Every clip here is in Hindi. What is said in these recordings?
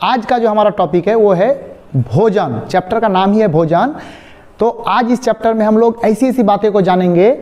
आज का जो हमारा टॉपिक है वो है भोजन। चैप्टर का नाम ही है भोजन। तो आज इस चैप्टर में हम लोग ऐसी ऐसी बातें को जानेंगे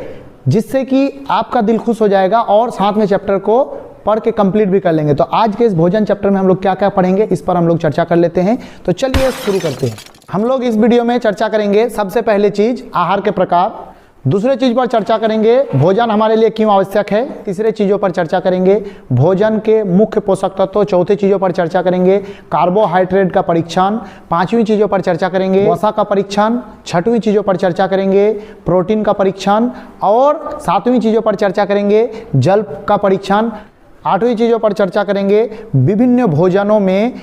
जिससे कि आपका दिल खुश हो जाएगा और साथ में चैप्टर को पढ़ के कंप्लीट भी कर लेंगे। तो आज के इस भोजन चैप्टर में हम लोग क्या क्या पढ़ेंगे इस पर हम लोग चर्चा कर लेते हैं। तो चलिए शुरू करते हैं। हम लोग इस वीडियो में चर्चा करेंगे सबसे पहले चीज आहार के प्रकार, दूसरे चीज पर चर्चा करेंगे भोजन हमारे लिए क्यों आवश्यक है, तीसरे चीज़ों पर चर्चा करेंगे भोजन के मुख्य पोषक तत्व, चौथे चीज़ों पर चर्चा करेंगे कार्बोहाइड्रेट का परीक्षण, पांचवी चीज़ों पर चर्चा करेंगे वसा का परीक्षण, छठवीं चीज़ों पर चर्चा करेंगे प्रोटीन का परीक्षण और सातवीं चीज़ों पर चर्चा करेंगे जल का परीक्षण, आठवीं चीज़ों पर चर्चा करेंगे विभिन्न भोजनों में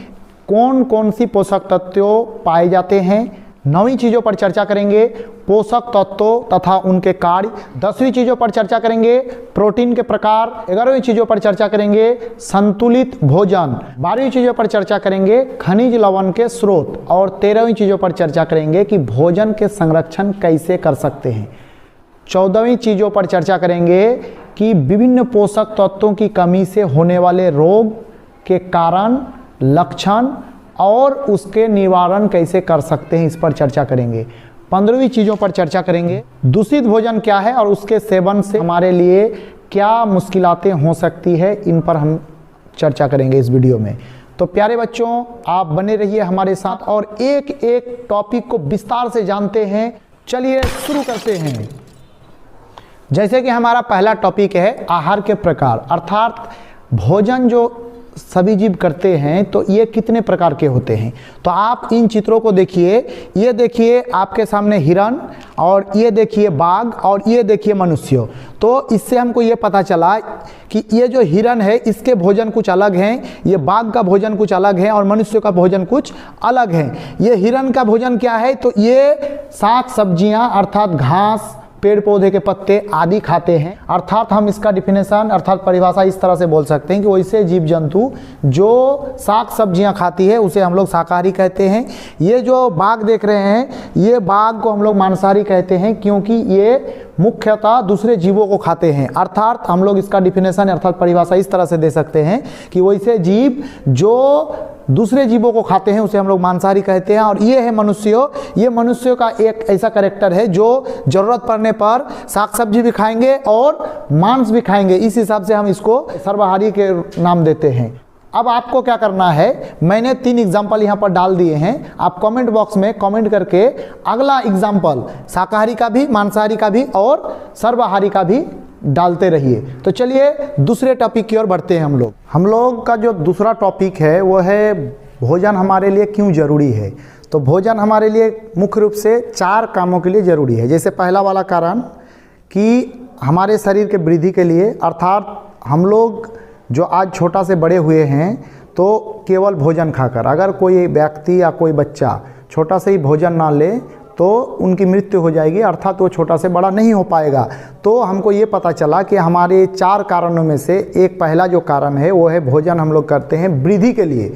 कौन कौन सी पोषक तत्व पाए जाते हैं, नौवीं चीज़ों पर चर्चा करेंगे पोषक तत्वों तथा उनके कार्य, 10वीं चीज़ों पर चर्चा करेंगे प्रोटीन के प्रकार, 11वीं चीज़ों पर चर्चा करेंगे संतुलित भोजन, 12वीं चीज़ों पर चर्चा करेंगे खनिज लवण के स्रोत और 13वीं चीज़ों पर चर्चा करेंगे कि भोजन के संरक्षण कैसे कर सकते हैं, 14वीं चीज़ों पर चर्चा करेंगे कि विभिन्न पोषक तत्वों की कमी से होने वाले रोग के कारण, लक्षण और उसके निवारण कैसे कर सकते हैं इस पर चर्चा करेंगे। 15वीं चीज़ों पर चर्चा करेंगे दूषित भोजन क्या है और उसके सेवन से हमारे लिए क्या मुश्किलातें हो सकती है, इन पर हम चर्चा करेंगे इस वीडियो में। तो प्यारे बच्चों आप बने रहिए हमारे साथ और एक एक टॉपिक को विस्तार से जानते हैं। चलिए शुरू करते हैं। जैसे कि हमारा पहला टॉपिक है आहार के प्रकार, अर्थात भोजन जो सभी जीव करते हैं तो ये कितने प्रकार के होते हैं। तो आप इन चित्रों को देखिए, ये देखिए आपके सामने हिरण और ये देखिए बाघ और ये देखिए मनुष्य। तो इससे हमको ये पता चला कि ये जो हिरण है इसके भोजन कुछ अलग हैं, ये बाघ का भोजन कुछ अलग है और मनुष्य का भोजन कुछ अलग है। ये हिरण का भोजन क्या है, तो ये साग सब्जियां अर्थात घास, पेड़ पौधे के पत्ते आदि खाते हैं। अर्थात हम इसका डिफिनेशन अर्थात परिभाषा इस तरह से बोल सकते हैं कि वैसे जीव जंतु जो साग सब्जियां खाती है उसे हम लोग शाकाहारी कहते हैं। ये जो बाघ देख रहे हैं ये बाघ को हम लोग मांसाहारी कहते हैं क्योंकि ये मुख्यतः दूसरे जीवों को खाते हैं। अर्थात हम लोग इसका डिफिनेशन अर्थात परिभाषा इस तरह से दे सकते हैं कि वैसे जीव जो दूसरे जीवों को खाते हैं उसे हम लोग मांसाहारी कहते हैं। और ये है मनुष्य, ये मनुष्य का एक ऐसा कैरेक्टर है जो जरूरत पड़ने पर साग सब्जी भी खाएंगे और मांस भी खाएंगे। इस हिसाब से हम इसको सर्वाहारी के नाम देते हैं। अब आपको क्या करना है, मैंने 3 एग्जाम्पल यहाँ पर डाल दिए हैं, आप कमेंट बॉक्स में कमेंट करके अगला एग्जाम्पल शाकाहारी का भी, मांसाहारी का भी और सर्वाहारी का भी डालते रहिए। तो चलिए दूसरे टॉपिक की ओर बढ़ते हैं। हम लोग का जो दूसरा टॉपिक है वो है भोजन हमारे लिए क्यों ज़रूरी है। तो भोजन हमारे लिए मुख्य रूप से 4 कामों के लिए ज़रूरी है। जैसे पहला वाला कारण कि हमारे शरीर के वृद्धि के लिए, अर्थात हम लोग जो आज छोटा से बड़े हुए हैं तो केवल भोजन खाकर, अगर कोई व्यक्ति या कोई बच्चा छोटा से ही भोजन ना ले तो उनकी मृत्यु हो जाएगी, अर्थात वो छोटा से बड़ा नहीं हो पाएगा। तो हमको ये पता चला कि हमारे 4 कारणों में से एक पहला जो कारण है वो है भोजन हम लोग करते हैं वृद्धि के लिए।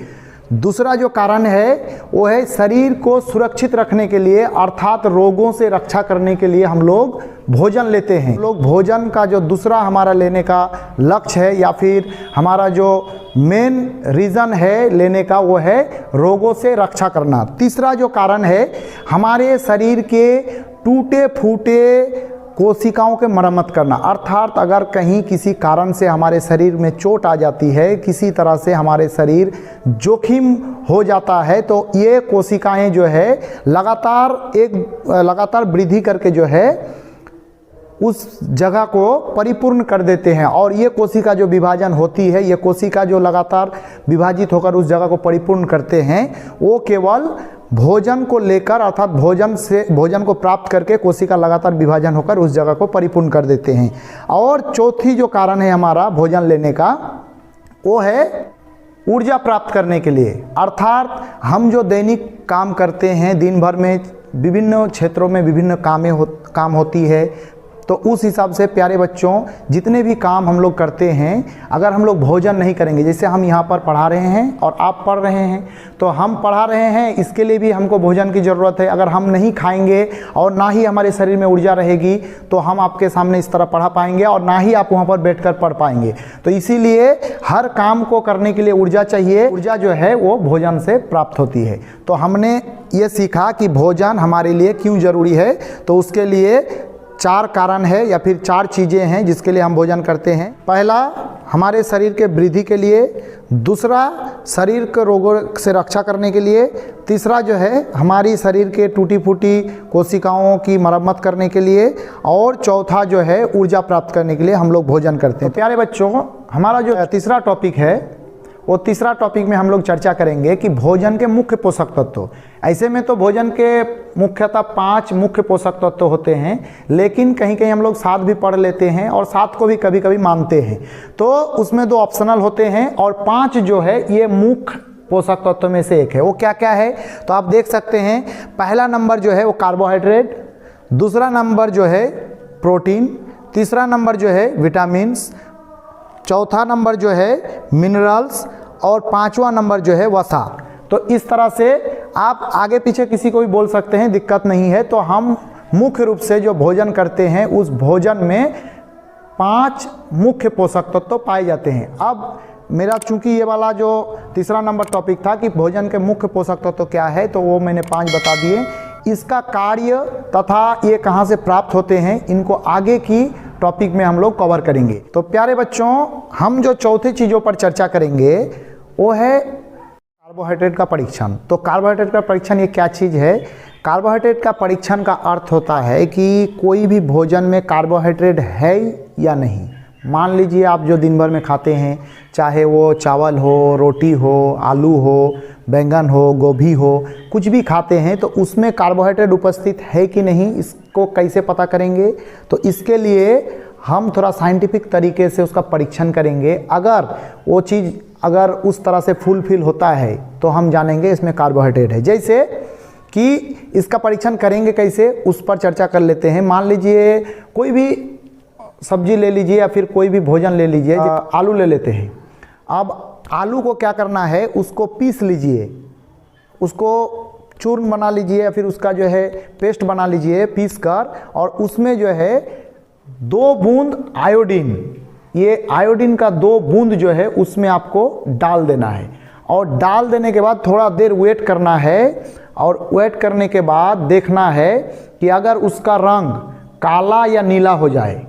दूसरा जो कारण है वो है शरीर को सुरक्षित रखने के लिए, अर्थात रोगों से रक्षा करने के लिए हम लोग भोजन लेते हैं। लोग भोजन का जो दूसरा हमारा लेने का लक्ष्य है या फिर हमारा जो मेन रीज़न है लेने का वो है रोगों से रक्षा करना। तीसरा जो कारण है हमारे शरीर के टूटे फूटे कोशिकाओं के मरम्मत करना, अर्थात अगर कहीं किसी कारण से हमारे शरीर में चोट आ जाती है, किसी तरह से हमारे शरीर जोखिम हो जाता है तो ये कोशिकाएं जो है लगातार वृद्धि करके जो है उस जगह को परिपूर्ण कर देते हैं। और ये कोशिका जो विभाजन होती है, ये कोशिका जो लगातार विभाजित होकर उस जगह को परिपूर्ण करते हैं, वो केवल भोजन को लेकर अर्थात भोजन को प्राप्त करके कोशिका लगातार विभाजन होकर उस जगह को परिपूर्ण कर देते हैं। और चौथी जो कारण है हमारा भोजन लेने का वो है ऊर्जा प्राप्त करने के लिए, अर्थात हम जो दैनिक काम करते हैं दिन भर में विभिन्न क्षेत्रों में विभिन्न काम होती है, तो उस हिसाब से प्यारे बच्चों जितने भी काम हम लोग करते हैं, अगर हम लोग भोजन नहीं करेंगे, जैसे हम यहाँ पर पढ़ा रहे हैं और आप पढ़ रहे हैं, तो हम पढ़ा रहे हैं इसके लिए भी हमको भोजन की ज़रूरत है। अगर हम नहीं खाएंगे और ना ही हमारे शरीर में ऊर्जा रहेगी तो हम आपके सामने इस तरह पढ़ा पाएंगे और ना ही आप वहाँ पर बैठकर पढ़ पाएंगे। तो इसीलिए हर काम को करने के लिए ऊर्जा चाहिए। ऊर्जा जो है वो भोजन से प्राप्त होती है। तो हमने ये सीखा कि भोजन हमारे लिए क्यों ज़रूरी है। तो उसके लिए 4 कारण है या फिर 4 चीज़ें हैं जिसके लिए हम भोजन करते हैं। पहला, हमारे शरीर के वृद्धि के लिए। दूसरा, शरीर के रोगों से रक्षा करने के लिए। तीसरा जो है, हमारी शरीर के टूटी फूटी कोशिकाओं की मरम्मत करने के लिए। और चौथा जो है, ऊर्जा प्राप्त करने के लिए हम लोग भोजन करते हैं। तो प्यारे बच्चों, हमारा जो तीसरा टॉपिक है, वो तीसरा टॉपिक में हम लोग चर्चा करेंगे कि भोजन के मुख्य पोषक तत्व। ऐसे में तो भोजन के मुख्यतः 5 मुख्य पोषक तत्व होते हैं, लेकिन कहीं कहीं हम लोग 7 भी पढ़ लेते हैं और 7 को भी कभी कभी मानते हैं। तो उसमें 2 ऑप्शनल होते हैं और 5 जो है ये मुख्य पोषक तत्व में से एक है। वो क्या क्या है तो आप देख सकते हैं। पहला नंबर जो है वो कार्बोहाइड्रेट, दूसरा नंबर जो है प्रोटीन, तीसरा नंबर जो है विटामिन्स, चौथा नंबर जो है मिनरल्स और 5वां नंबर जो है वसा। तो इस तरह से आप आगे पीछे किसी को भी बोल सकते हैं, दिक्कत नहीं है। तो हम मुख्य रूप से जो भोजन करते हैं उस भोजन में 5 मुख्य पोषक तत्व पाए जाते हैं। अब मेरा चूंकि ये वाला जो तीसरा नंबर टॉपिक था कि भोजन के मुख्य पोषक तत्व क्या है, तो वो मैंने 5 बता दिए। इसका कार्य तथा ये कहाँ से प्राप्त होते हैं, इनको आगे की टॉपिक में हम लोग कवर करेंगे। तो प्यारे बच्चों, हम जो चौथे चीज़ों पर चर्चा करेंगे वो है कार्बोहाइड्रेट का परीक्षण। तो कार्बोहाइड्रेट का परीक्षण ये क्या चीज़ है? कार्बोहाइड्रेट का परीक्षण का अर्थ होता है कि कोई भी भोजन में कार्बोहाइड्रेट है या नहीं। मान लीजिए आप जो दिन भर में खाते हैं, चाहे वो चावल हो, रोटी हो, आलू हो, बैंगन हो, गोभी हो, कुछ भी खाते हैं, तो उसमें कार्बोहाइड्रेट उपस्थित है कि नहीं, इसको कैसे पता करेंगे? तो इसके लिए हम थोड़ा साइंटिफिक तरीके से उसका परीक्षण करेंगे। अगर वो चीज़ अगर उस तरह से फुलफिल होता है तो हम जानेंगे इसमें कार्बोहाइड्रेट है। जैसे कि इसका परीक्षण करेंगे कैसे, उस पर चर्चा कर लेते हैं। मान लीजिए कोई भी सब्जी ले लीजिए या फिर कोई भी भोजन ले लीजिए, आलू ले लेते हैं। अब आलू को क्या करना है, उसको पीस लीजिए, उसको चूर्ण बना लीजिए या फिर उसका जो है पेस्ट बना लीजिए पीस कर, और उसमें जो है 2 बूंद आयोडीन, ये आयोडीन का 2 बूंद जो है उसमें आपको डाल देना है। और डाल देने के बाद थोड़ा देर वेट करना है, और वेट करने के बाद देखना है कि अगर उसका रंग काला या नीला हो जाए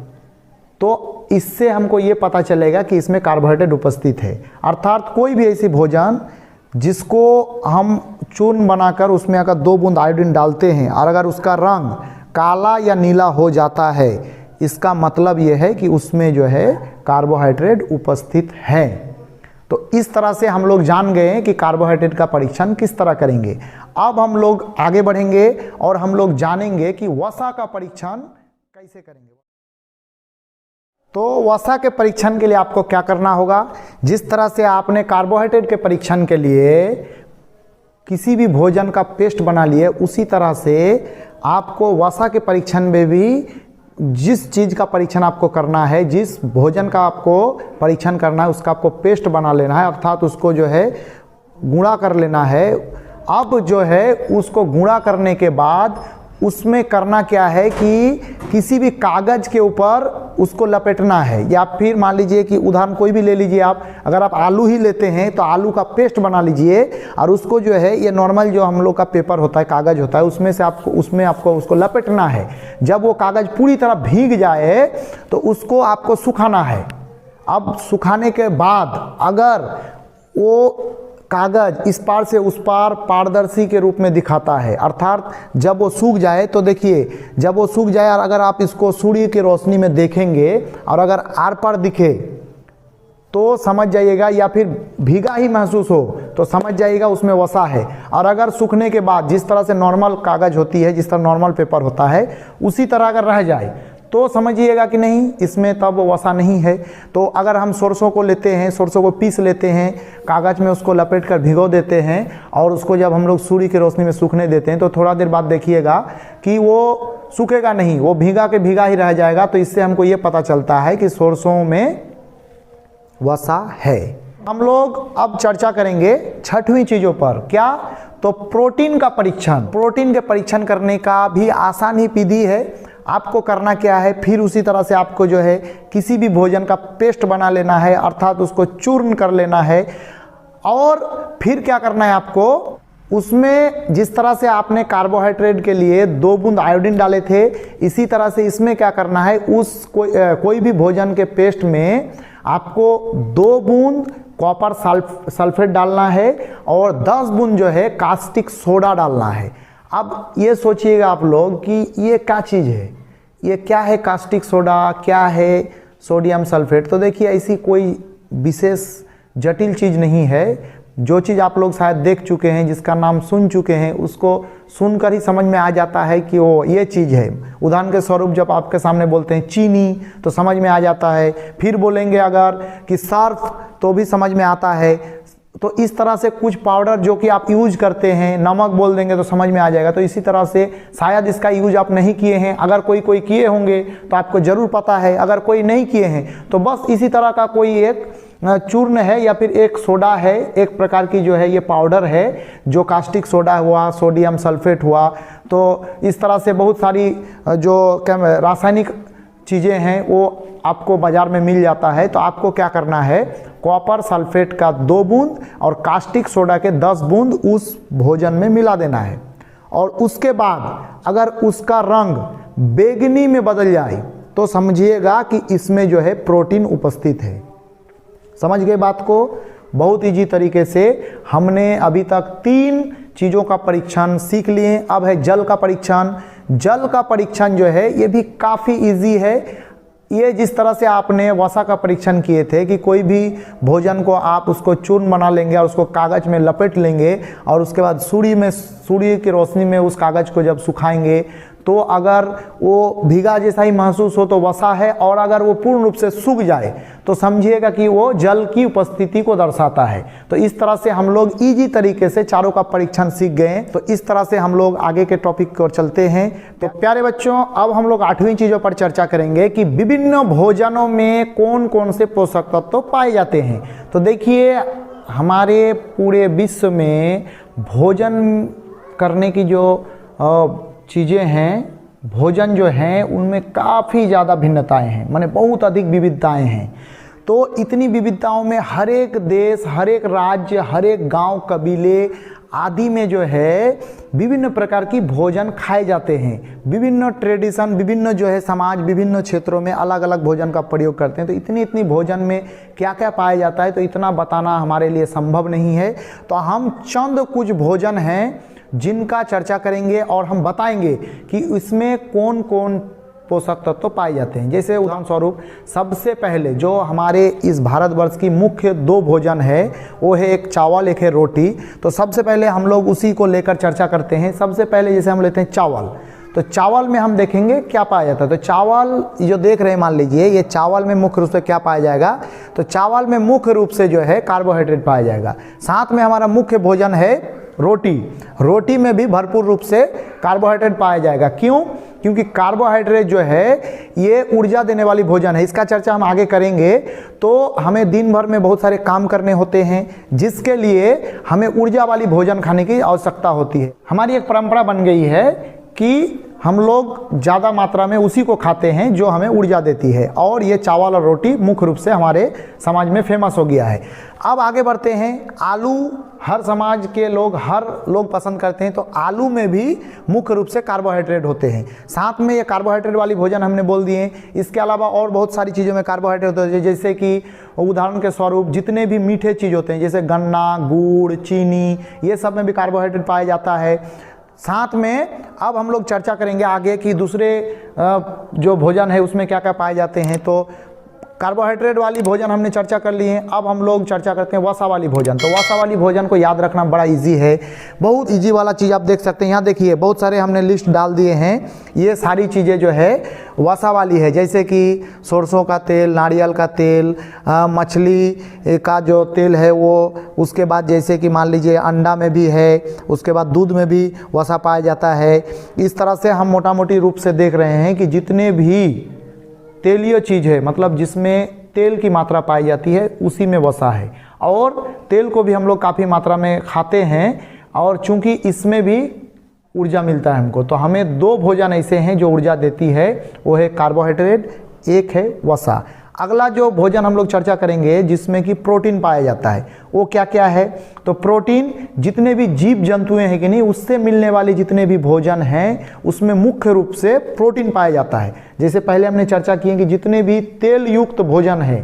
तो इससे हमको ये पता चलेगा कि इसमें कार्बोहाइड्रेट उपस्थित है। अर्थात कोई भी ऐसी भोजन जिसको हम चूर्ण बनाकर उसमें अगर 2 बूंद आयोडीन डालते हैं और अगर उसका रंग काला या नीला हो जाता है, इसका मतलब ये है कि उसमें जो है कार्बोहाइड्रेट उपस्थित है। तो इस तरह से हम लोग जान गए कि कार्बोहाइड्रेट का परीक्षण किस तरह करेंगे। अब हम लोग आगे बढ़ेंगे और हम लोग जानेंगे कि वसा का परीक्षण कैसे करेंगे। तो वसा के परीक्षण के लिए आपको क्या करना होगा? जिस तरह से आपने कार्बोहाइड्रेट के परीक्षण के लिए किसी भी भोजन का पेस्ट बना लिए, उसी तरह से आपको वसा के परीक्षण में भी जिस चीज़ का परीक्षण आपको करना है, जिस भोजन का आपको परीक्षण करना है, उसका आपको पेस्ट बना लेना है, अर्थात उसको जो है गुणा कर लेना है। अब जो है उसको गुणा करने के बाद उसमें करना क्या है कि किसी भी कागज़ के ऊपर उसको लपेटना है। या फिर मान लीजिए कि उदाहरण कोई भी ले लीजिए आप, अगर आप आलू ही लेते हैं तो आलू का पेस्ट बना लीजिए और उसको जो है ये नॉर्मल जो हम लोग का पेपर होता है, कागज़ होता है, उसमें आपको उसको लपेटना है। जब वो कागज़ पूरी तरह भीग जाए तो उसको आपको सुखाना है। अब सुखाने के बाद अगर वो कागज़ इस पार से उस पार पारदर्शी के रूप में दिखाता है, अर्थात जब वो सूख जाए, तो देखिए जब वो सूख जाए और अगर आप इसको सूर्य की रोशनी में देखेंगे और अगर आर पार दिखे तो समझ जाइएगा, या फिर भीगा ही महसूस हो तो समझ जाइएगा उसमें वसा है। और अगर सूखने के बाद जिस तरह से नॉर्मल कागज़ होती है, जिस तरह नॉर्मल पेपर होता है, उसी तरह अगर रह जाए तो समझिएगा कि नहीं, इसमें तब वसा नहीं है। तो अगर हम सरसों को लेते हैं, सरसों को पीस लेते हैं, कागज़ में उसको लपेट कर भिगो देते हैं और उसको जब हम लोग सूर्य की रोशनी में सूखने देते हैं, तो थोड़ा देर बाद देखिएगा कि वो सूखेगा नहीं, वो भीगा के भीगा ही रह जाएगा। तो इससे हमको ये पता चलता है कि सरसों में वसा है। हम लोग अब चर्चा करेंगे छठवीं चीजों पर। क्या? तो प्रोटीन का परीक्षण। प्रोटीन के परीक्षण करने का भी आसान ही विधि है। आपको करना क्या है, फिर उसी तरह से आपको जो है किसी भी भोजन का पेस्ट बना लेना है, अर्थात उसको चूर्ण कर लेना है। और फिर क्या करना है आपको, उसमें जिस तरह से आपने कार्बोहाइड्रेट के लिए 2 बूंद आयोडीन डाले थे, इसी तरह से इसमें क्या करना है, उस कोई भी भोजन के पेस्ट में आपको 2 बूंद कॉपर सल्फेट डालना है और 10 बूंद जो है कास्टिक सोडा डालना है। अब ये सोचिएगा आप लोग कि ये क्या चीज़ है, ये क्या है कास्टिक सोडा, क्या है सोडियम सल्फेट। तो देखिए ऐसी कोई विशेष जटिल चीज़ नहीं है। जो चीज़ आप लोग शायद देख चुके हैं, जिसका नाम सुन चुके हैं, उसको सुनकर ही समझ में आ जाता है कि वो ये चीज़ है। उदाहरण के स्वरूप जब आपके सामने बोलते हैं चीनी तो समझ में आ जाता है, फिर बोलेंगे अगर कि सर्फ तो भी समझ में आता है। तो इस तरह से कुछ पाउडर जो कि आप यूज करते हैं, नमक बोल देंगे तो समझ में आ जाएगा। तो इसी तरह से शायद इसका यूज आप नहीं किए हैं, अगर कोई किए होंगे तो आपको ज़रूर पता है, अगर कोई नहीं किए हैं तो बस इसी तरह का कोई एक चूर्ण है या फिर एक सोडा है, एक प्रकार की जो है ये पाउडर है, जो कास्टिक सोडा हुआ, सोडियम सल्फेट हुआ। तो इस तरह से बहुत सारी जो रासायनिक चीज़ें हैं वो आपको बाज़ार में मिल जाता है। तो आपको क्या करना है, कॉपर सल्फेट का 2 बूंद और कास्टिक सोडा के 10 बूंद उस भोजन में मिला देना है। और उसके बाद अगर उसका रंग बैंगनी में बदल जाए तो समझिएगा कि इसमें जो है प्रोटीन उपस्थित है। समझ गए बात को? बहुत इजी तरीके से हमने अभी तक 3 चीज़ों का परीक्षण सीख लिए। अब है जल का परीक्षण। जल का परीक्षण जो है ये भी काफ़ी इजी है। ये जिस तरह से आपने वसा का परीक्षण किए थे कि कोई भी भोजन को आप उसको चूर्ण बना लेंगे और उसको कागज़ में लपेट लेंगे और उसके बाद सूर्य की रोशनी में उस कागज़ को जब सुखाएंगे तो अगर वो भीगा जैसा ही महसूस हो तो वसा है, और अगर वो पूर्ण रूप से सूख जाए तो समझिएगा कि वो जल की उपस्थिति को दर्शाता है। तो इस तरह से हम लोग इजी तरीके से चारों का परीक्षण सीख गए। तो इस तरह से हम लोग आगे के टॉपिक की ओर चलते हैं। तो प्यारे बच्चों, अब हम लोग 8वीं चीज़ों पर चर्चा करेंगे कि विभिन्न भोजनों में कौन कौन से पोषक तत्व पाए जाते हैं। तो देखिए, हमारे पूरे विश्व में भोजन करने की जो चीज़ें हैं, भोजन जो हैं, उनमें काफ़ी ज़्यादा भिन्नताएं हैं, माने बहुत अधिक विविधताएं हैं। तो इतनी विविधताओं में हर एक देश, हर एक राज्य, हर एक गांव, कबीले आदि में जो है विभिन्न प्रकार की भोजन खाए जाते हैं। विभिन्न ट्रेडिशन, विभिन्न जो है समाज, विभिन्न क्षेत्रों में अलग अलग भोजन का प्रयोग करते हैं। तो इतनी भोजन में क्या क्या पाया जाता है तो इतना बताना हमारे लिए संभव नहीं है। तो हम चंद कुछ भोजन हैं जिनका चर्चा करेंगे और हम बताएंगे कि इसमें कौन कौन पोषक तत्व पाए जाते हैं। जैसे उदाहरण स्वरूप सबसे पहले जो हमारे इस भारतवर्ष की मुख्य 2 भोजन है वो है एक चावल, एक है रोटी। तो सबसे पहले हम लोग उसी को लेकर चर्चा करते हैं। सबसे पहले जैसे हम लेते हैं चावल, तो चावल में हम देखेंगे क्या पाया जाता है। तो चावल जो देख रहे हैं, मान लीजिए ये चावल में मुख्य रूप से क्या पाया जाएगा, तो चावल में मुख्य रूप से जो है कार्बोहाइड्रेट पाया जाएगा। साथ में हमारा मुख्य भोजन है रोटी। रोटी में भी भरपूर रूप से कार्बोहाइड्रेट पाया जाएगा। क्यों? क्योंकि कार्बोहाइड्रेट जो है ये ऊर्जा देने वाली भोजन है। इसका चर्चा हम आगे करेंगे। तो हमें दिन भर में बहुत सारे काम करने होते हैं, जिसके लिए हमें ऊर्जा वाली भोजन खाने की आवश्यकता होती है। हमारी एक परंपरा बन गई है कि हम लोग ज़्यादा मात्रा में उसी को खाते हैं जो हमें ऊर्जा देती है, और ये चावल और रोटी मुख्य रूप से हमारे समाज में फेमस हो गया है। अब आगे बढ़ते हैं। आलू हर समाज के लोग, हर लोग पसंद करते हैं। तो आलू में भी मुख्य रूप से कार्बोहाइड्रेट होते हैं। साथ में ये कार्बोहाइड्रेट वाली भोजन हमने बोल दिए। इसके अलावा और बहुत सारी चीज़ों में कार्बोहाइड्रेट होते हैं, जैसे कि उदाहरण के स्वरूप जितने भी मीठे चीज़ होते हैं, जैसे गन्ना, गुड़, चीनी, ये सब में भी कार्बोहाइड्रेट पाया जाता है। साथ में अब हम लोग चर्चा करेंगे आगे कि दूसरे जो भोजन है उसमें क्या क्या पाए जाते हैं। तो कार्बोहाइड्रेट वाली भोजन हमने चर्चा कर ली है। अब हम लोग चर्चा करते हैं वसा वाली भोजन। तो वसा वाली भोजन को याद रखना बड़ा इजी है, बहुत इजी वाला चीज़ आप देख सकते हैं। यहाँ देखिए बहुत सारे हमने लिस्ट डाल दिए हैं। ये सारी चीज़ें जो है वसा वाली है, जैसे कि सरसों का तेल, नारियल का तेल, मछली का जो तेल है वो, उसके बाद जैसे कि मान लीजिए अंडा में भी है, उसके बाद दूध में भी वसा पाया जाता है। इस तरह से हम मोटा मोटी रूप से देख रहे हैं कि जितने भी तेलीय चीज़ है, मतलब जिसमें तेल की मात्रा पाई जाती है, उसी में वसा है। और तेल को भी हम लोग काफ़ी मात्रा में खाते हैं, और चूंकि इसमें भी ऊर्जा मिलता है हमको, तो हमें दो भोजन ऐसे हैं जो ऊर्जा देती है, वो है कार्बोहाइड्रेट, एक है वसा। अगला जो भोजन हम लोग चर्चा करेंगे जिसमें कि प्रोटीन पाया जाता है, वो क्या क्या है? तो प्रोटीन जितने भी जीव जंतुएं हैं कि नहीं, उससे मिलने वाले जितने भी भोजन हैं उसमें मुख्य रूप से प्रोटीन पाया जाता है। जैसे पहले हमने चर्चा की है कि जितने भी तेल युक्त भोजन है,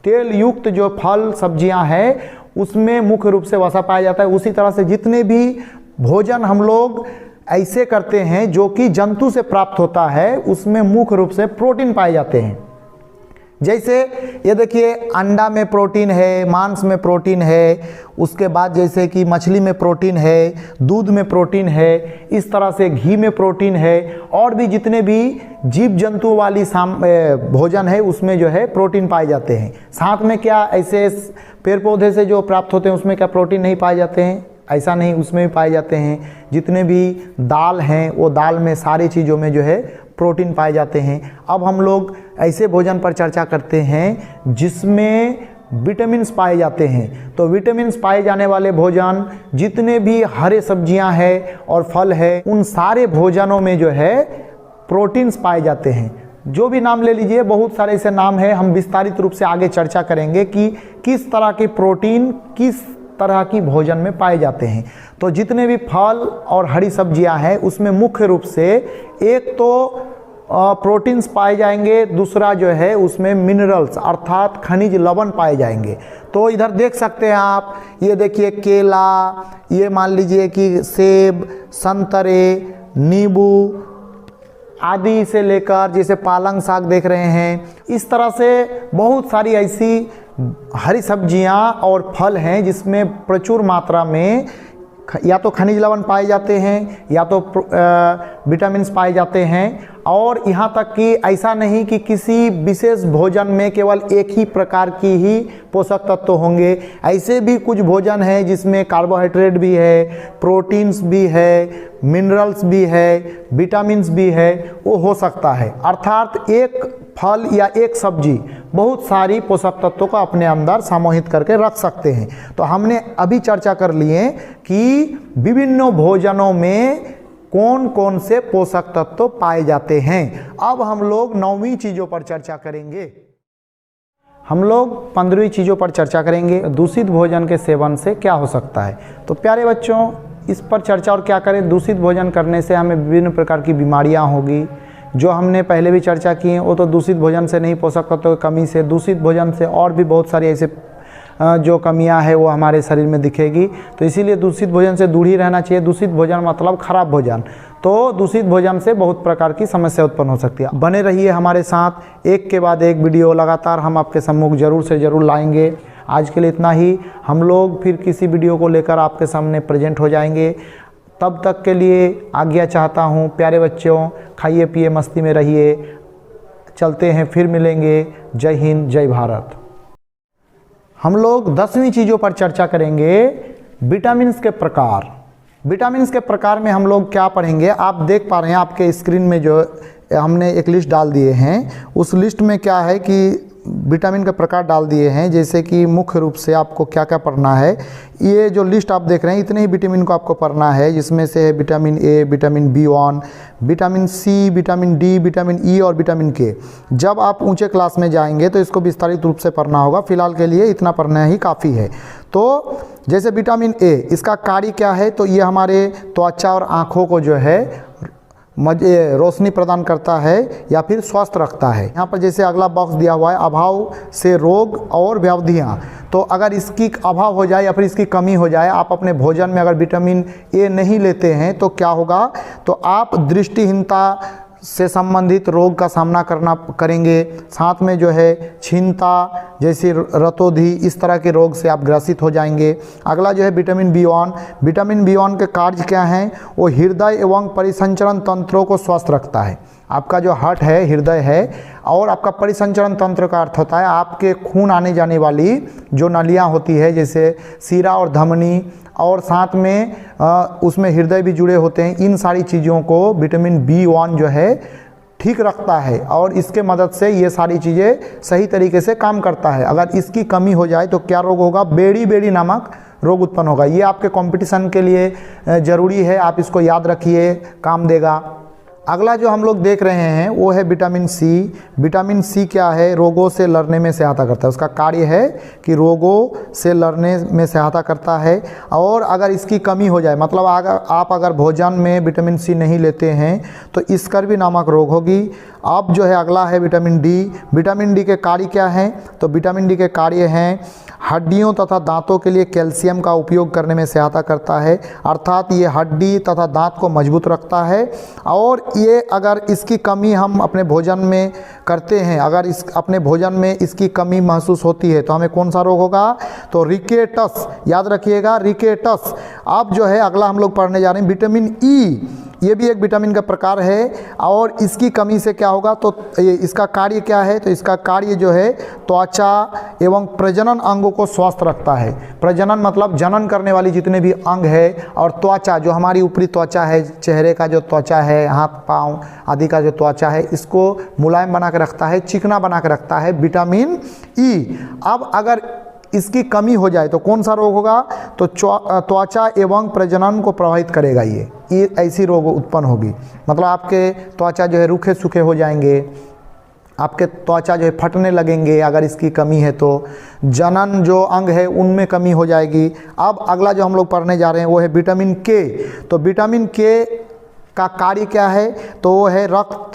तेल युक्त जो फल सब्जियां हैं, उसमें मुख्य रूप से वसा पाया जाता है। उसी तरह से जितने भी भोजन हम लोग ऐसे करते हैं जो कि जंतु से प्राप्त होता है, उसमें मुख्य रूप से प्रोटीन पाए जाते हैं। जैसे ये देखिए अंडा में प्रोटीन है, मांस में प्रोटीन है, उसके बाद जैसे कि मछली में प्रोटीन है, दूध में प्रोटीन है, इस तरह से घी में प्रोटीन है, और भी जितने भी जीव जंतु वाली भोजन है उसमें जो है प्रोटीन पाए जाते हैं। साथ में क्या ऐसे पेड़ पौधे से जो प्राप्त होते हैं उसमें क्या प्रोटीन नहीं पाए जाते हैं? ऐसा नहीं, उसमें भी पाए जाते हैं। जितने भी दाल हैं वो दाल में सारी चीज़ों में जो है प्रोटीन पाए जाते हैं। अब हम लोग ऐसे भोजन पर चर्चा करते हैं जिसमें विटामिन्स पाए जाते हैं। तो विटामिन्स पाए जाने वाले भोजन जितने भी हरे सब्जियां हैं और फल है, उन सारे भोजनों में जो है प्रोटीन्स पाए जाते हैं। जो भी नाम ले लीजिए, बहुत सारे ऐसे नाम हैं, हम विस्तारित रूप से आगे चर्चा करेंगे कि किस तरह के प्रोटीन किस तरह की भोजन में पाए जाते हैं। तो जितने भी फल और हरी सब्जियां हैं उसमें मुख्य रूप से एक तो प्रोटीन्स पाए जाएंगे, दूसरा जो है उसमें मिनरल्स अर्थात खनिज लवण पाए जाएंगे। तो इधर देख सकते हैं आप, ये देखिए केला, ये मान लीजिए कि सेब, संतरे, नींबू आदि से लेकर जैसे पालंग साग देख रहे हैं, इस तरह से बहुत सारी ऐसी हरी सब्जियां और फल हैं जिसमें प्रचुर मात्रा में या तो खनिज लवण पाए जाते हैं या तो विटामिन्स पाए जाते हैं। और यहाँ तक कि ऐसा नहीं कि किसी विशेष भोजन में केवल एक ही प्रकार की ही पोषक तत्व होंगे, ऐसे भी कुछ भोजन है जिसमें कार्बोहाइड्रेट भी है, प्रोटीन्स भी है, मिनरल्स भी है, विटामिन्स भी है, वो हो सकता है। अर्थात एक फल या एक सब्जी बहुत सारी पोषक तत्वों को अपने अंदर समाहित करके रख सकते हैं। तो हमने अभी चर्चा कर लिए कि विभिन्न भोजनों में कौन कौन से पोषक तत्व पाए जाते हैं। अब हम लोग 9वीं चीज़ों पर चर्चा करेंगे। हम लोग 15वीं चीज़ों पर चर्चा करेंगे, दूषित भोजन के सेवन से क्या हो सकता है। तो प्यारे बच्चों, इस पर चर्चा और क्या करें। दूषित भोजन करने से हमें विभिन्न प्रकार की बीमारियां होगी, जो हमने पहले भी चर्चा की है। वो तो दूषित भोजन से नहीं, पोषक तत्वों की कमी से, दूषित भोजन से और भी बहुत सारी ऐसे जो कमियां हैं वो हमारे शरीर में दिखेगी। तो इसीलिए दूषित भोजन से दूर ही रहना चाहिए। दूषित भोजन मतलब खराब भोजन। तो दूषित भोजन से बहुत प्रकार की समस्या उत्पन्न हो सकती है। बने रहिए हमारे साथ, एक के बाद एक वीडियो लगातार हम आपके सम्मुख जरूर से ज़रूर लाएंगे। आज के लिए इतना ही। हम लोग फिर किसी वीडियो को लेकर आपके सामने प्रेजेंट हो जाएंगे। तब तक के लिए आज्ञा चाहता हूँ। प्यारे बच्चों, खाइए पिए मस्ती में रहिए। चलते हैं, फिर मिलेंगे। जय हिंद, जय भारत। हम लोग 10वीं चीज़ों पर चर्चा करेंगे, विटामिन्स के प्रकार। विटामिन्स के प्रकार में हम लोग क्या पढ़ेंगे, आप देख पा रहे हैं आपके स्क्रीन में जो हमने एक लिस्ट डाल दिए हैं। उस लिस्ट में क्या है कि विटामिन के प्रकार डाल दिए हैं, जैसे कि मुख्य रूप से आपको क्या क्या पढ़ना है। ये जो लिस्ट आप देख रहे हैं, इतने ही विटामिन को आपको पढ़ना है, जिसमें से है vitamin A, vitamin B1, vitamin C, vitamin D, vitamin E और विटामिन के। जब आप ऊंचे क्लास में जाएंगे तो इसको विस्तारित रूप से पढ़ना होगा। फिलहाल के लिए इतना पढ़ना ही काफ़ी है। तो जैसे विटामिन ए, इसका कार्य क्या है, तो ये हमारे त्वचा और आँखों को जो है रोशनी प्रदान करता है या फिर स्वस्थ रखता है। यहाँ पर जैसे अगला बॉक्स दिया हुआ है, अभाव से रोग और व्याधियाँ। तो अगर इसकी अभाव हो जाए या फिर इसकी कमी हो जाए, आप अपने भोजन में अगर विटामिन ए नहीं लेते हैं तो क्या होगा, तो आप दृष्टिहीनता से संबंधित रोग का सामना करेंगे। साथ में जो है छिंता जैसी रतोधी इस तरह के रोग से आप ग्रसित हो जाएंगे। अगला जो है विटामिन B1। विटामिन B1 के कार्य क्या हैं? वो हृदय एवं परिसंचरण तंत्रों को स्वस्थ रखता है। आपका जो हार्ट है, हृदय है, और आपका परिसंचरण तंत्र का अर्थ होता है आपके खून आने जाने वाली जो नालियाँ होती है, जैसे सीरा और धमनी, और साथ में उसमें हृदय भी जुड़े होते हैं। इन सारी चीज़ों को विटामिन B1 जो है ठीक रखता है और इसके मदद से ये सारी चीज़ें सही तरीके से काम करता है। अगर इसकी कमी हो जाए तो क्या रोग होगा? बेड़ी बेड़ी नामक रोग उत्पन्न होगा। ये आपके कंपटीशन के लिए ज़रूरी है, आप इसको याद रखिए, काम देगा। अगला जो हम लोग देख रहे हैं वो है विटामिन सी। विटामिन सी क्या है? रोगों से लड़ने में सहायता करता है। उसका कार्य है कि रोगों से लड़ने में सहायता करता है। और अगर इसकी कमी हो जाए, मतलब अगर भोजन में विटामिन सी नहीं लेते हैं तो स्कर्वी नामक रोग होगी। अब जो है अगला है विटामिन डी। विटामिन डी के कार्य क्या हैं? तो विटामिन डी के कार्य हैं हड्डियों तथा दांतों के लिए कैल्शियम का उपयोग करने में सहायता करता है, अर्थात ये हड्डी तथा दांत को मजबूत रखता है। और ये अगर इसकी कमी हम अपने भोजन में करते हैं, अगर अपने भोजन में इसकी कमी महसूस होती है तो हमें कौन सा रोग होगा? तो रिकेटस, याद रखिएगा, रिकेटस। अब जो है अगला हम लोग पढ़ने जा रहे हैं विटामिन ई। ये भी एक विटामिन का प्रकार है और इसकी कमी से क्या होगा? तो इसका कार्य क्या है? तो इसका कार्य जो है त्वचा एवं प्रजनन अंगों को स्वस्थ रखता है। प्रजनन मतलब जनन करने वाली जितने भी अंग है, और त्वचा जो हमारी ऊपरी त्वचा है, चेहरे का जो त्वचा है, हाथ पाँव आदि का जो त्वचा है, इसको मुलायम बना के रखता है, चिकना बना के रखता है विटामिन ई। अब अगर इसकी कमी हो जाए तो कौन सा रोग होगा? तो त्वचा एवं प्रजनन को प्रभावित करेगा। ये ऐसी रोग उत्पन्न होगी, मतलब आपके त्वचा जो है रूखे सूखे हो जाएंगे, आपके त्वचा जो है फटने लगेंगे अगर इसकी कमी है तो। जनन जो अंग है उनमें कमी हो जाएगी। अब अगला जो हम लोग पढ़ने जा रहे हैं वो है विटामिन के। तो विटामिन के का कार्य क्या है? तो वो है रक्त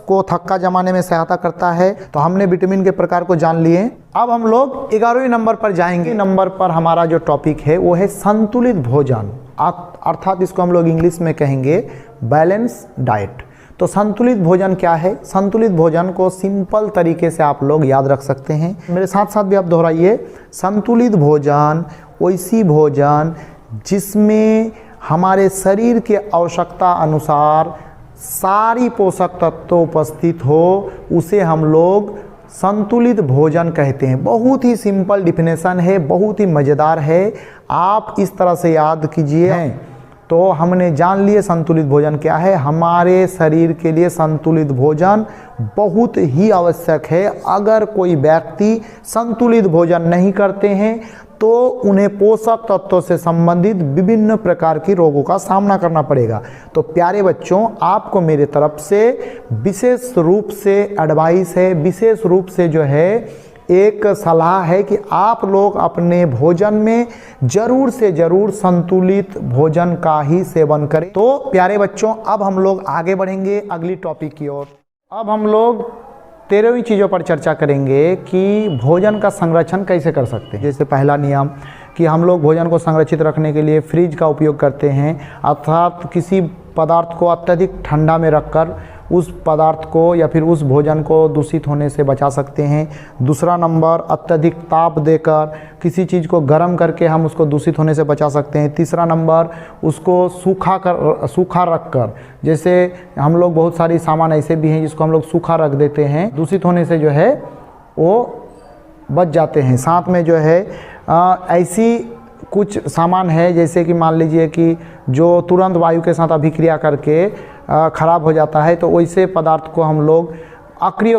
को थक्का जमाने में सहायता करता है। तो हमने विटामिन के प्रकार को जान लिए। अब हम लोग 11वें नंबर पर जाएंगे। नंबर पर हमारा जो टॉपिक है वो है संतुलित भोजन, अर्थात इसको हम लोग इंग्लिश में कहेंगे बैलेंस डाइट। तो संतुलित भोजन क्या है? संतुलित भोजन को सिंपल तरीके से आप लोग याद रख सकते हैं, मेरे साथ साथ भी आप दोहराइए। संतुलित भोजन वैसी भोजन जिसमें हमारे शरीर के आवश्यकता अनुसार सारी पोषक तत्व उपस्थित हो, उसे हम लोग संतुलित भोजन कहते हैं। बहुत ही सिंपल डिफिनेशन है, बहुत ही मज़ेदार है, आप इस तरह से याद कीजिए। तो हमने जान लिए संतुलित भोजन क्या है। हमारे शरीर के लिए संतुलित भोजन बहुत ही आवश्यक है। अगर कोई व्यक्ति संतुलित भोजन नहीं करते हैं तो उन्हें पोषक तत्वों से संबंधित विभिन्न प्रकार की रोगों का सामना करना पड़ेगा। तो प्यारे बच्चों, आपको मेरे तरफ से विशेष रूप से एडवाइस है, विशेष रूप से जो है एक सलाह है कि आप लोग अपने भोजन में जरूर से जरूर संतुलित भोजन का ही सेवन करें। तो प्यारे बच्चों, अब हम लोग आगे बढ़ेंगे अगली टॉपिक की ओर। अब हम लोग 13वीं चीज़ों पर चर्चा करेंगे कि भोजन का संरक्षण कैसे कर सकते हैं। जैसे पहला नियम कि हम लोग भोजन को संरक्षित रखने के लिए फ्रिज का उपयोग करते हैं, अर्थात किसी पदार्थ को अत्यधिक ठंडा में रखकर उस पदार्थ को या फिर उस भोजन को दूषित होने से बचा सकते हैं। दूसरा नंबर, अत्यधिक ताप देकर किसी चीज़ को गर्म करके हम उसको दूषित होने से बचा सकते हैं। तीसरा नंबर, उसको सूखा रख कर, जैसे हम लोग बहुत सारी सामान ऐसे भी हैं जिसको हम लोग सूखा रख देते हैं, दूषित होने से जो है वो बच जाते हैं। साथ में जो है ऐसी कुछ सामान है जैसे कि मान लीजिए कि जो तुरंत वायु के साथ अभिक्रिया करके ख़राब हो जाता है, तो वैसे पदार्थ को हम लोग अक्रिय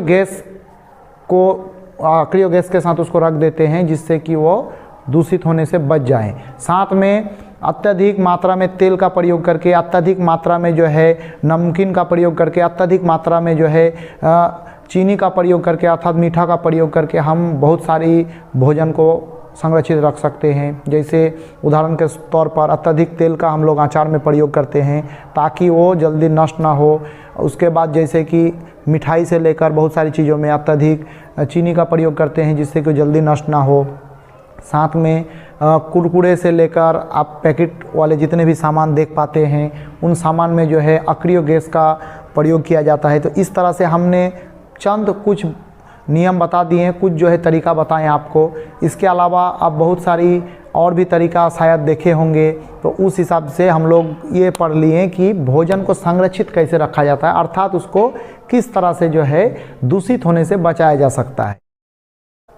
गैस के साथ उसको रख देते हैं जिससे कि वो दूषित होने से बच जाएं। साथ में अत्यधिक मात्रा में तेल का प्रयोग करके, अत्यधिक मात्रा में जो है नमकीन का प्रयोग करके, अत्यधिक मात्रा में जो है चीनी का प्रयोग करके अर्थात मीठा का प्रयोग करके हम बहुत सारी भोजन को संरक्षित रख सकते हैं। जैसे उदाहरण के तौर पर अत्यधिक तेल का हम लोग अचार में प्रयोग करते हैं ताकि वो जल्दी नष्ट ना हो। उसके बाद जैसे कि मिठाई से लेकर बहुत सारी चीज़ों में अत्यधिक चीनी का प्रयोग करते हैं जिससे कि जल्दी नष्ट ना हो। साथ में कुरकुरे से लेकर आप पैकेट वाले जितने भी सामान देख पाते हैं उन सामान में जो है अक्रिय गैस का प्रयोग किया जाता है। तो इस तरह से हमने चंद कुछ नियम बता दिए हैं, कुछ जो है तरीका बताएं आपको। इसके अलावा आप बहुत सारी और भी तरीका शायद देखे होंगे, तो उस हिसाब से हम लोग ये पढ़ लिए कि भोजन को संरक्षित कैसे रखा जाता है, अर्थात उसको किस तरह से जो है दूषित होने से बचाया जा सकता है।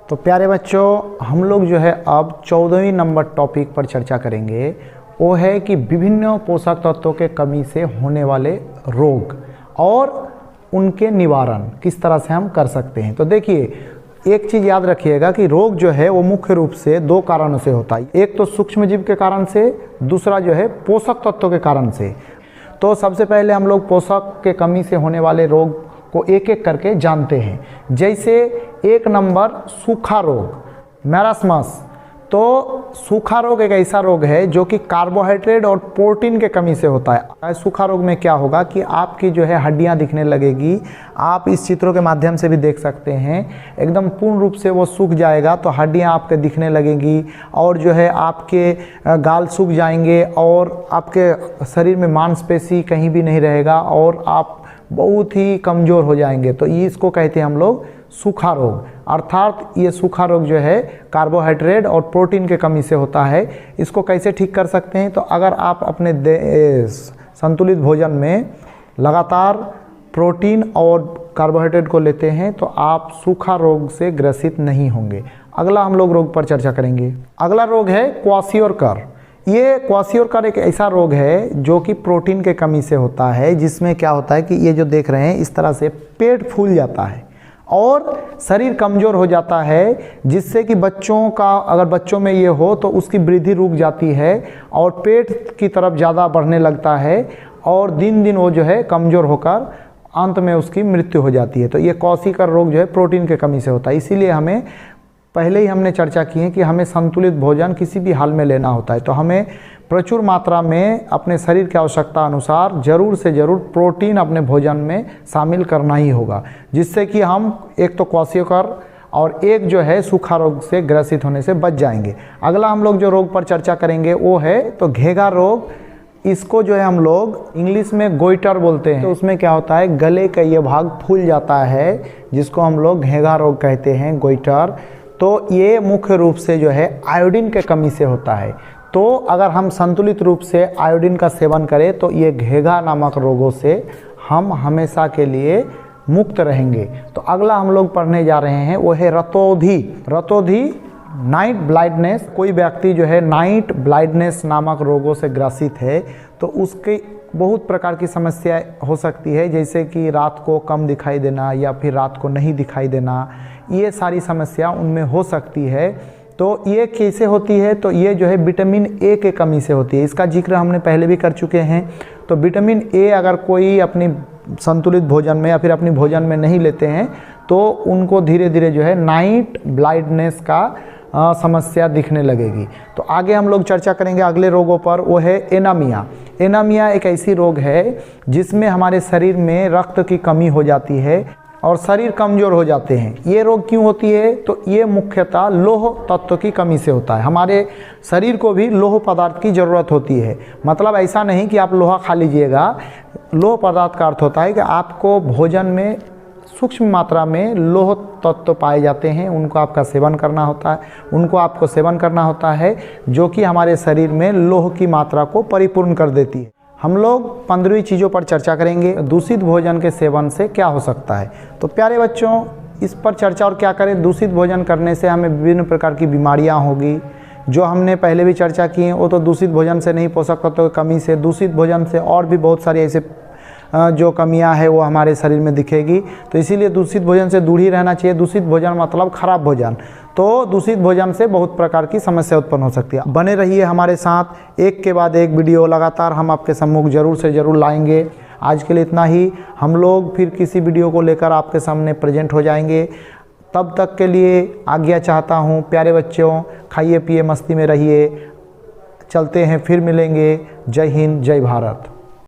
तो प्यारे बच्चों, हम लोग जो है अब 14वीं नंबर टॉपिक पर चर्चा करेंगे। वो है कि विभिन्न पोषक तत्वों के कमी से होने वाले रोग और उनके निवारण किस तरह से हम कर सकते हैं। तो देखिए, एक चीज़ याद रखिएगा कि रोग जो है वो मुख्य रूप से दो कारणों से होता है। एक तो सूक्ष्म जीव के कारण से, दूसरा जो है पोषक तत्वों के कारण से। तो सबसे पहले हम लोग पोषक के कमी से होने वाले रोग को एक एक करके जानते हैं। जैसे 1 नंबर सूखा रोग, मैरास्मस। तो सूखा रोग एक ऐसा रोग है जो कि कार्बोहाइड्रेट और प्रोटीन के कमी से होता है। सूखा रोग में क्या होगा कि आपकी जो है हड्डियां दिखने लगेगी। आप इस चित्रों के माध्यम से भी देख सकते हैं, एकदम पूर्ण रूप से वो सूख जाएगा तो हड्डियां आपके दिखने लगेंगी और जो है आपके गाल सूख जाएंगे और आपके शरीर में मांसपेशी कहीं भी नहीं रहेगा और आप बहुत ही कमज़ोर हो जाएंगे। तो इसको कहते हैं हम लोग सूखा रोग। अर्थात ये सूखा रोग जो है कार्बोहाइड्रेट और प्रोटीन के कमी से होता है। इसको कैसे ठीक कर सकते हैं? तो अगर आप अपने संतुलित भोजन में लगातार प्रोटीन और कार्बोहाइड्रेट को लेते हैं तो आप सूखा रोग से ग्रसित नहीं होंगे। अगला हम लोग रोग पर चर्चा करेंगे। अगला रोग है क्वाशियोरकर। ये क्वाशियोरकर एक ऐसा रोग है जो कि प्रोटीन के कमी से होता है, जिसमें क्या होता है कि ये जो देख रहे हैं इस तरह से पेट फूल जाता है और शरीर कमज़ोर हो जाता है, जिससे कि बच्चों का, अगर बच्चों में ये हो तो उसकी वृद्धि रुक जाती है और पेट की तरफ ज़्यादा बढ़ने लगता है और दिन दिन वो जो है कमज़ोर होकर अंत में उसकी मृत्यु हो जाती है। तो ये क्वाशियोरकर रोग जो है प्रोटीन के कमी से होता है। इसीलिए हमें पहले ही हमने चर्चा की है कि हमें संतुलित भोजन किसी भी हाल में लेना होता है। तो हमें प्रचुर मात्रा में अपने शरीर की आवश्यकता अनुसार ज़रूर से ज़रूर प्रोटीन अपने भोजन में शामिल करना ही होगा, जिससे कि हम एक तो क्वाशियोरकर और एक जो है सूखा रोग से ग्रसित होने से बच जाएंगे। अगला हम लोग जो रोग पर चर्चा करेंगे वो है तो घेगा रोग। इसको जो है हम लोग इंग्लिश में गोइटर बोलते हैं। तो उसमें क्या होता है, गले का ये भाग फूल जाता है, जिसको हम लोग घेगा रोग कहते हैं, गोइटर। तो ये मुख्य रूप से जो है आयोडीन के कमी से होता है। तो अगर हम संतुलित रूप से आयोडीन का सेवन करें तो ये घेगा नामक रोगों से हम हमेशा के लिए मुक्त रहेंगे। तो अगला हम लोग पढ़ने जा रहे हैं वो है रतौंधी। रतौंधी नाइट ब्लाइंडनेस। कोई व्यक्ति जो है नाइट ब्लाइंडनेस नामक रोगों से ग्रसित है तो उसके बहुत प्रकार की समस्या हो सकती है, जैसे कि रात को कम दिखाई देना या फिर रात को नहीं दिखाई देना, ये सारी समस्या उनमें हो सकती है। तो ये कैसे होती है? तो ये जो है विटामिन ए के कमी से होती है। इसका जिक्र हमने पहले भी कर चुके हैं। तो विटामिन ए अगर कोई अपनी संतुलित भोजन में या फिर अपनी भोजन में नहीं लेते हैं तो उनको धीरे धीरे जो है नाइट ब्लाइंडनेस का समस्या दिखने लगेगी। तो आगे हम लोग चर्चा करेंगे अगले रोगों पर, वो है एनीमिया। एनीमिया एक ऐसी रोग है जिसमें हमारे शरीर में रक्त की कमी हो जाती है और शरीर कमज़ोर हो जाते हैं। ये रोग क्यों होती है? तो ये मुख्यतः लौह तत्व की कमी से होता है। हमारे शरीर को भी लौह पदार्थ की ज़रूरत होती है। मतलब ऐसा नहीं कि आप लोहा खा लीजिएगा। लौह पदार्थ का अर्थ होता है कि आपको भोजन में सूक्ष्म मात्रा में लौह तत्व पाए जाते हैं, उनको आपका सेवन करना होता है, उनको आपको सेवन करना होता है, जो कि हमारे शरीर में लौह की मात्रा को परिपूर्ण कर देती है। हम लोग 15वीं चीज़ों पर चर्चा करेंगे, दूषित भोजन के सेवन से क्या हो सकता है। तो प्यारे बच्चों, इस पर चर्चा और क्या करें। दूषित भोजन करने से हमें विभिन्न प्रकार की बीमारियां होगी, जो हमने पहले भी चर्चा की हैं। वो तो दूषित भोजन से नहीं, पोषक तत्वों की कमी से, दूषित भोजन से और भी बहुत सारी ऐसे जो कमियां हैं वो हमारे शरीर में दिखेगी। तो इसीलिए दूषित भोजन से दूर ही रहना चाहिए। दूषित भोजन मतलब खराब भोजन। तो दूषित भोजन से बहुत प्रकार की समस्या उत्पन्न हो सकती है। बने रहिए हमारे साथ, एक के बाद एक वीडियो लगातार हम आपके सम्मुख जरूर से ज़रूर लाएंगे। आज के लिए इतना ही। हम लोग फिर किसी वीडियो को लेकर आपके सामने प्रेजेंट हो जाएंगे। तब तक के लिए आज्ञा चाहता हूँ। प्यारे बच्चों, खाइए पिए मस्ती में रहिए। चलते हैं, फिर मिलेंगे। जय हिंद, जय भारत।